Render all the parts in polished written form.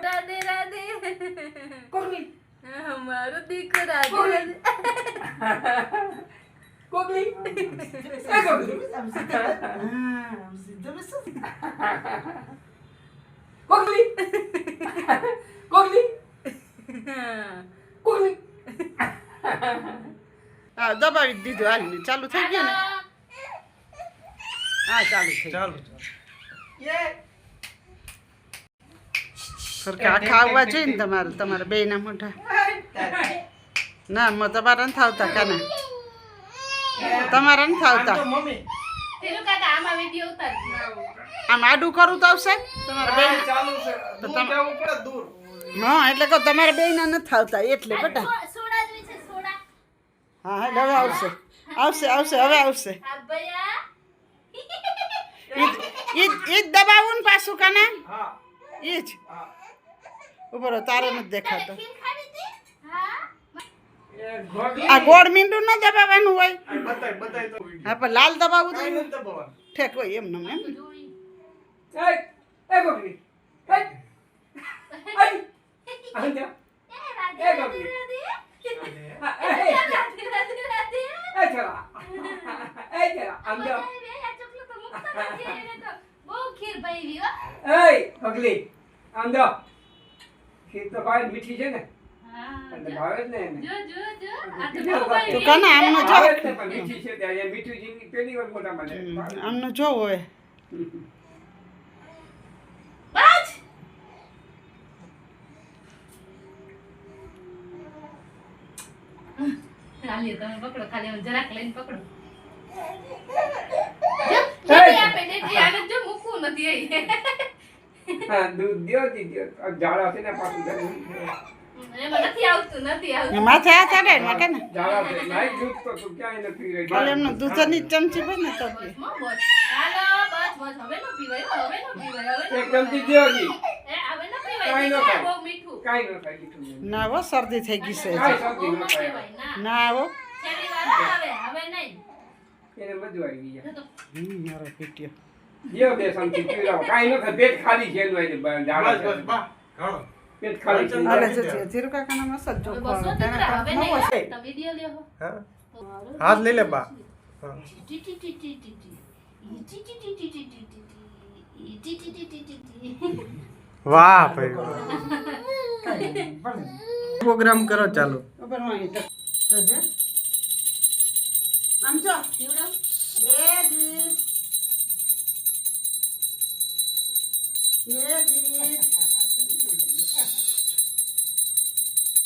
રાધે રાધે કોકલી મારો દીકરો રાધે રાધે કોકલી કોકલી કોકલી કોકલી હા દબાવી દીધું હાલ ચાલુ થઈ ગયું ને હા ચાલુ થઈ ચાલો સરખે આખા આવવા જોઈએ ને તમારે બેયના મોઢા ના તમારા નથી આવતા કાના તમારા નથી આવતા મમ્મી તેરો કાકા આમાં વિડિયો ઉતાર આમ આડું કરું તો આવશે તમારા બેન ચાલુ છે દૂર જવું પડે દૂર હા એટલે કહો તમારા બેયના નથી આવતા એટલે બેટા સોડા જ છે સોડા હા હા હવે આવશે આવશે આવશે હવે આવશે આ ભયા ઈ દબાવું ને પાછું કાના હા ઈ જ હા ઉપર તારે નથી દેખાતો ખીર ખાવી હતી હા એ ગોળ આ ગોળ મીંડું ન દબાવવાનું હોય બતાય તો હા પણ લાલ દબાવવું કાઈ તો નથી દબાવવાનું ઠેક હોય એમ એમ જોઈ એ કોકલી એ આંજા એ રાધે એ રાધે ગોપી. રાધે રાધે રાધે રાધે એ ચલા આંજા આ ચોકલેટ તો મુક્ત નથી એને તો બહુ ખીર પાઈ હો એ કોકલી આંજા ખીર તો ભાઈ મીઠી છે ને હા અને ભાવે જ ને એને જો જો જો આ તો તો બહુ પાઈ કાના આમનો જો ભાવે જ ને પણ મીઠી છે ત્યાં મીઠું જીની પેલી વાર મોટા મને આમનો જો હોય બાજ ખાલી તમે પકડો ખાલી આમ જરાક લઈને પકડો જો જલ્દી આપે દેજી આને જો મૂકવું નથી અહીં હા દૂધ દ્યો દીધો ઝાડા છે ને પાછું ગરમ એમાં નથી આવતું માથે હાથ આડે ને કાના ઝાડા છે નાઈ દૂધ તો તું ક્યાંય નથી રહી ખાલી એમનો દૂધની ચમચી બને તો બસ હાલો બસ હવે નો પીવાય હવે નો પીવાય હવે એક ચમચી દ્યો જી એ હવે નો કાંઈ પીવાય ન દેજી, ખાય. બહુ મીઠું કાંઈ ન થાય કીધું ના હો શરદી થઈ ગઈ છે કાંઈ હજી. શરદી ન બહુ થાય પીવાય ના ના હો છેલ્લી વાર હવે નહીં એને બધું આવી ગયા જો તો મારો પીટ્યો દ્યો બે ચમચી પીવડાવો કાંઈ ન થાય પેટ ખાલી છે એનું આજે ઝાડા બસ છે. બસ બા ઘણો પેટ ખાલી છે અરે જો ધીરુ કાકાના મસાલ જો હવે બસો દીકરા હવે નવો છે નહીં તમે વિડિયો લ્યો હા હાથ લઈ લે બા હા T T T T T T T T T T T T T T T T T T વાહ ભાઈ પ્રોગ્રામ કરો ચાલો ઉપર વાંગી તો જોજે આમ જો જીવડો એ દીસ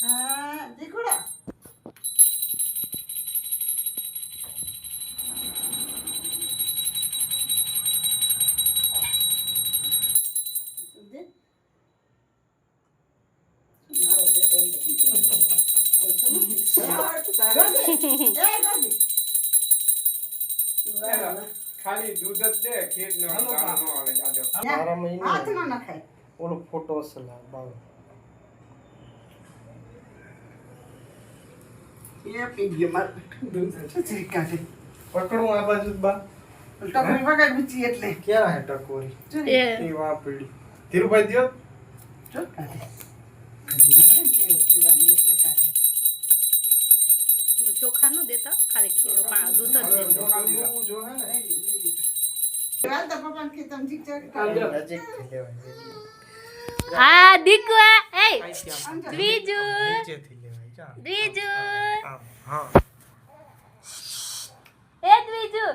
હા દીકુડા ખાલી દૂધ જ દે ખીર નો હાલો, દાણો બા. ન આવે જાજો મારા મહિને હાથ ન નખાય ઓલો ફોટો સલા બા એ પી ગયો માર દૂધ કાઢે પકડું આ બાજુ બા ટકરી વગાડ બુચી એટલે ક્યાં હે ટકોરી જો ને, એ વાહ પડી ધીરુભાઈ દ્યો જો કાઢે કાઢી ન પડે ને કેવું પીવાની એટલે કાઢે ચોખા નો દેતા ખાલી દૂધ જ બોલવું જો હે ને હાલ તો પપ્પાને ખેતમ જીક આમ જો. નજીક થી લેવાય આ દીકવા એ આમ જો. દ્વિજુ નીચેથી લેવાય જા દ્વિજુ આમ હા એ દ્વિજુ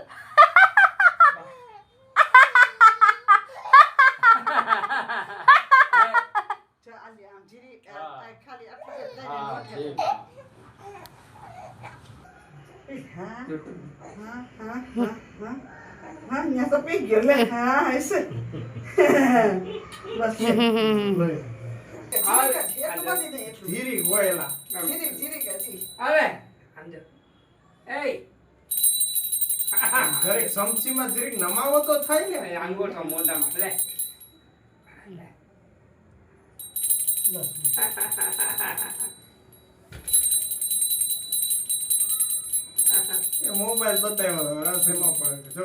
જો આલી આમ જીરી હા. ખાલી આટલું જ હા દઈને ઠીક. હા હા હા હા હા અહીંયા તો પી ગયો લે હા હશે બસ લે. એટલું બધી નહીં, એટલું. ધીરી હોય એલા જીરી જીરી ગાજી આવે આમ જો. એય ઘરે સમસીમાં જરીક નમાવો તો થાય ને એ અંગૂઠો મોઢામાં લે એ મોબાઈલ બતાવ્યો રસ એમાં પડે જો